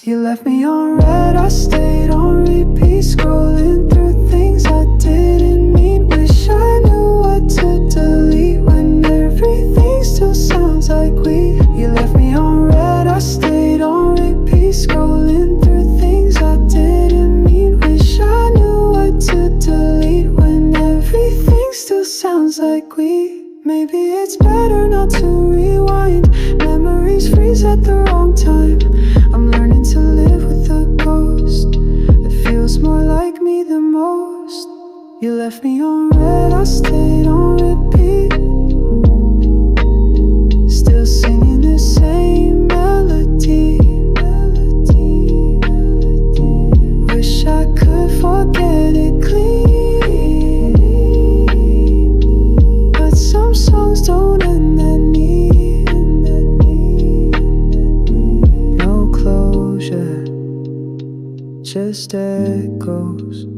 You left me on red, I stayed on repeat, scrolling through things I didn't mean. Wish I knew what to delete when everything still sounds like we. You left me on red, I stayed on repeat, scrolling through things I didn't mean. Wish I knew what to delete when everything still sounds like we. Maybe it's better not to rewind. Memories freeze at the wrong time. I'm learning to live with a ghost that feels more like me than most. You left me on red, I stayed on repeat, still singing the same melody. Wish I could forget it clean, but some songs don't end that need. No closure, just echoes.